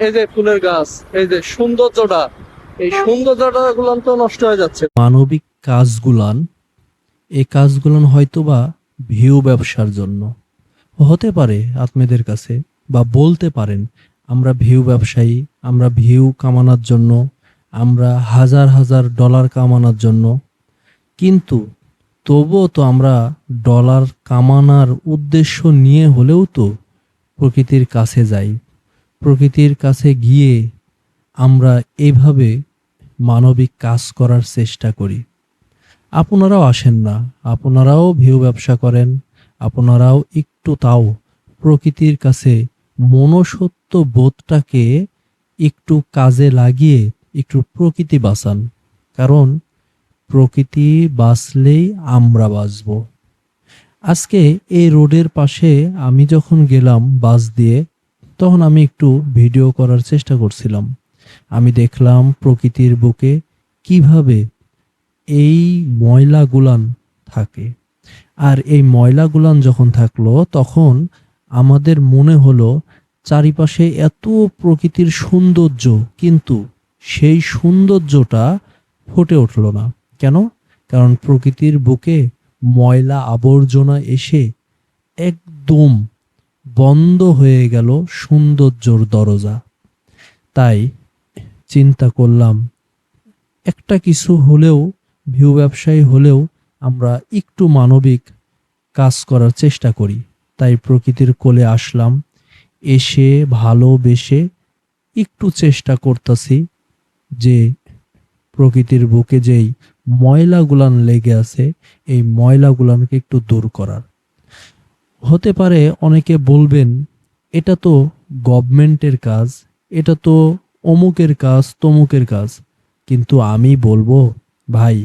এই যে ফুলের গাছ, এই যে সৌন্দর্যটা, এই সৌন্দর্যটা গুলো তো নষ্ট হয়ে যাচ্ছে। মানবিক কাজগুলান, এই কাজগুলান হয়তোবা ভিউ ব্যবসার জন্য হতে পারে আপনাদের কাছে, বা বলতে পারেন আমরা ভিউ ব্যবসায়ী, আমরা ভিউ কামানোর জন্য, আমরা হাজার হাজার ডলার কামানোর জন্য। কিন্তু তবুও তো আমরা ডলার কামানোর উদ্দেশ্য নিয়ে হলেও তো প্রকৃতির কাছে যাই। প্রকৃতির কাছে গিয়ে আমরা এভাবে মানবিক কাজ করার চেষ্টা করি। আপনারাও আসেন না, আপনারাও ভিউ ব্যবসা করেন, আপনারাও একটু তাও প্রকৃতির কাছে মনুষ্যত্ব বোধটাকে একটু কাজে লাগিয়ে একটু প্রকৃতি বাঁচান। কারণ প্রকৃতি বাঁচলেই আমরা বাঁচব। আজকে এই রোডের পাশে আমি যখন গেলাম বাস দিয়ে, তখন আমি একটু ভিডিও করার চেষ্টা করছিলাম। আমি দেখলাম প্রকৃতির বুকে কিভাবে এই ময়লাগুলান থাকে। আর এই ময়লাগুলান যখন থাকলো, তখন আমাদের মনে হলো চারিপাশে এত প্রকৃতির সৌন্দর্য, কিন্তু সেই সৌন্দর্যটা ফুটে উঠল না। কেন? কারণ প্রকৃতির বুকে ময়লা আবর্জনা এসে একদম বন্ধ হয়ে গেল সৌন্দর্যর দরজা। তাই চিন্তা করলাম, একটা কিছু হলেও, ভিউ ব্যবসায়ী হলেও আমরা একটু মানবিক কাজ করার চেষ্টা করি। তাই প্রকৃতির কোলে আসলাম, এসে ভালোবেসে একটু চেষ্টা করতেছি যে প্রকৃতির বুকে যেই ময়লাগুলান লেগে আছে, এই ময়লাগুলানকে একটু দূর করার। হতে পারে অনেকে বলবেন এটা তো গভর্নমেন্টের কাজ, এটা তো অমুকের কাজ, তমুকের কাজ। কিন্তু আমি বলবো, ভাই,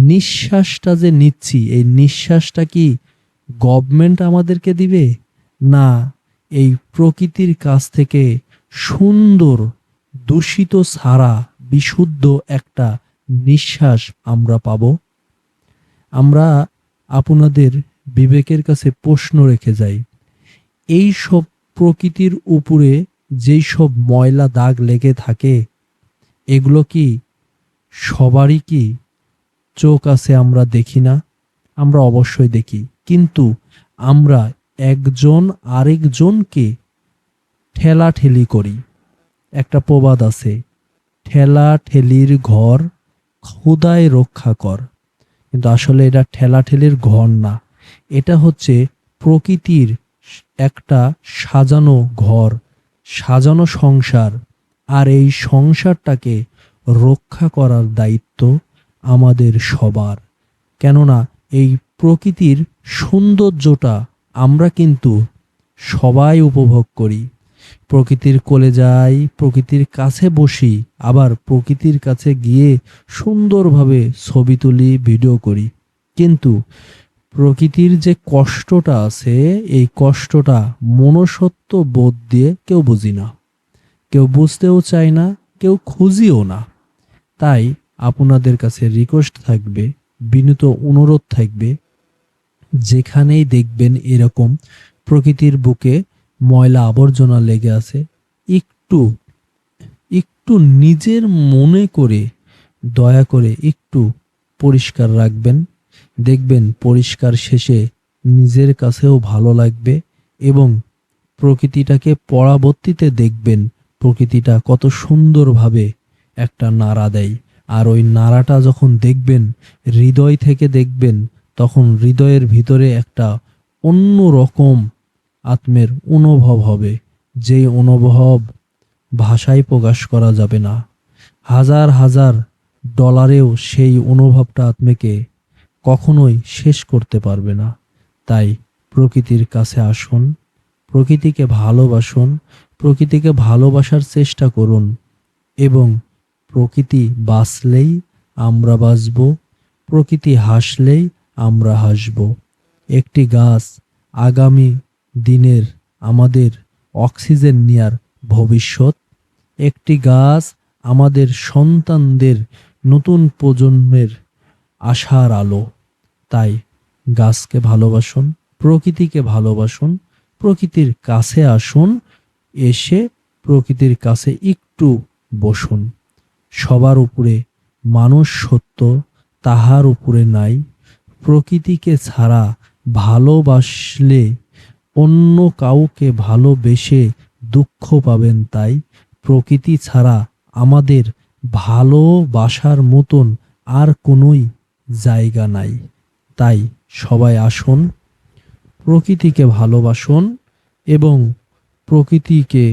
নিঃশ্বাসটা যে নিচ্ছি, এই নিঃশ্বাসটা কি গভর্নমেন্ট আমাদেরকে দিবে? না, এই প্রকৃতির কাছ থেকে সুন্দর, দূষিত ছাড়া বিশুদ্ধ একটা নিঃশ্বাস আমরা পাবো। আমরা আপনাদের বিবেকের কাছে প্রশ্ন রেখে যাই, এই সব প্রকৃতির উপরে যেই সব ময়লা দাগ লেগে থাকে, এগুলো কি সবারই কি চোখ আছে আমরা দেখি না? আমরা অবশ্যই দেখি, কিন্তু আমরা একজন আরেকজনকে ঠেলাঠেলি করি। একটা প্রবাদ আছে, ঠেলা ঠেলির ঘর খোদাই রক্ষা কর। কিন্তু আসলে এটা ঠেলাঠেলির ঘর না, এটা হচ্ছে প্রকৃতির একটা সাজানো ঘর, সাজানো সংসার। আর এই সংসারটাকে রক্ষা করার দায়িত্ব আমাদের সবার। কেননা এই প্রকৃতির সৌন্দর্যটা আমরা কিন্তু সবাই উপভোগ করি। প্রকৃতির কোলে যাই, প্রকৃতির কাছে বসি, আবার প্রকৃতির কাছে গিয়ে সুন্দরভাবে ছবি তুলি, ভিডিও করি। কিন্তু প্রকৃতির যে কষ্টটা আছে, এই কষ্টটা মনুষ্যত্ব বোধ দিয়ে কেউ বুঝি না, কেউ বুঝতেও চায় না, কেউ খুঁজিও না। তাই আপনাদের কাছে রিকোয়েস্ট থাকবে, বিনীত অনুরোধ থাকবে, যেখানেই দেখবেন এরকম প্রকৃতির বুকে ময়লা আবর্জনা লেগে আছে, একটু একটু নিজের মনে করে, দয়া করে একটু পরিষ্কার রাখবেন। দেখবেন পরিষ্কার শেষে নিজের কাছেও ভালো লাগবে, এবং প্রকৃতিটাকে পরবর্তীতে দেখবেন প্রকৃতিটা কত সুন্দরভাবে একটা নাড়া দেয়। আর ওই নাড়াটা যখন দেখবেন, হৃদয় থেকে দেখবেন, তখন হৃদয়ের ভিতরে একটা অন্য রকম আত্মের অনুভব হবে, যেই অনুভব ভাষায় প্রকাশ করা যাবে না। হাজার হাজার ডলারেও সেই অনুভবটা আত্মাকে কখনোই শেষ করতে পারবে না। তাই প্রকৃতির কাছে আসুন, প্রকৃতিকে ভালোবাসুন, প্রকৃতিকে ভালোবাসার চেষ্টা করুন, এবং প্রকৃতি বাঁচলেই আমরা বাঁচব, প্রকৃতি হাসলেই আমরা হাসব। একটি গাছ আগামী দিনের আমাদের অক্সিজেন নেয়ার ভবিষ্যৎ, একটি গাছ আমাদের সন্তানদের, নতুন প্রজন্মের আশার আলো। তাই গাছকে ভালোবাসুন, প্রকৃতিকে ভালোবাসুন, প্রকৃতির কাছে আসুন, এসে প্রকৃতির কাছে একটু বসুন। সবার উপরে মানুষ সত্য, তাহার উপরে নাই। প্রকৃতিকে ছাড়া ভালোবাসলে অন্য কাউকে ভালোবেসে দুঃখ পাবেন, তাই প্রকৃতি ছাড়া আমাদের ভালোবাসার মতন আর কোনোই জায়গা নাই। তাই সবাই আসুন, প্রকৃতিকে ভালোবাসুন এবং প্রকৃতিকে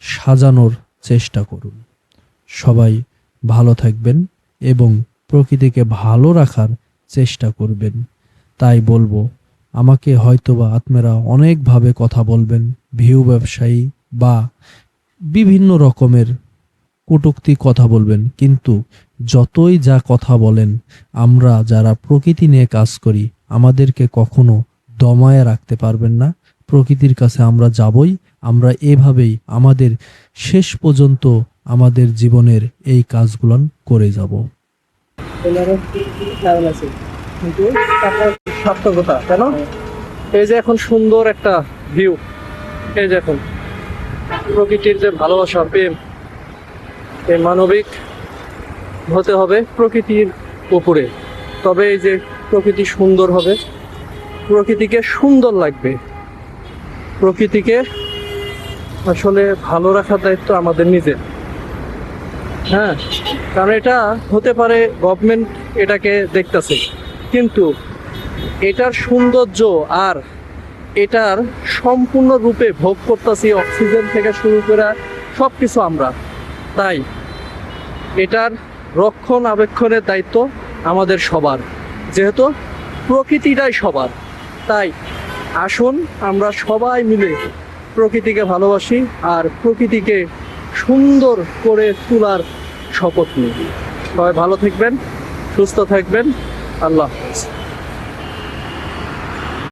সাজানোর চেষ্টা করুন। সবাই ভালো থাকবেন এবং প্রকৃতিকে ভালো রাখার চেষ্টা করবেন। তাই বলবো, আমাকে হয়তোবা আপনারা অনেকভাবে কথা বলবেন, ভিউ ব্যবসায়ী বা বিভিন্ন রকমের কটূক্তি কথা বলবেন, কিন্তু যতই যা কথা বলেন, আমরা যারা প্রকৃতি নিয়ে কাজ করি আমাদেরকে কখনো দমায়ে রাখতে পারবেন না। প্রকৃতির কাছে আমরা যাবই, আমরা এভাবেই আমাদের শেষ পর্যন্ত আমাদের জীবনের এই কাজগুলো করে যাব। কিন্তু তারপর সার্থকতা কেন? এই যে এখন সুন্দর একটা ভিউ, এই যে এখন প্রকৃতির যে ভালোবাসা, প্রেম, এই মানবিক হতে হবে প্রকৃতির উপরে, তবে এই যে প্রকৃতি সুন্দর হবে, প্রকৃতিকে সুন্দর লাগবে। প্রকৃতিকে আসলে ভালো রাখার দায়িত্ব আমাদের নিজের। হ্যাঁ, কারণ এটা হতে পারে গভর্নমেন্ট এটাকে দেখতেছে, কিন্তু এটার সৌন্দর্য আর এটার সম্পূর্ণ রূপে ভোগ করতেছি অক্সিজেন থেকে শুরু করে সব কিছু আমরা। তাই এটার রক্ষণাবেক্ষণের দায়িত্ব আমাদের সবার, যেহেতু প্রকৃতিটাই সবার। তাই আসুন আমরা সবাই মিলে প্রকৃতিকে ভালোবাসি আর প্রকৃতিকে সুন্দর করে তোলার শপথ নিই। সবাই ভালো থাকবেন, সুস্থ থাকবেন। আল্লাহ হাফেজ।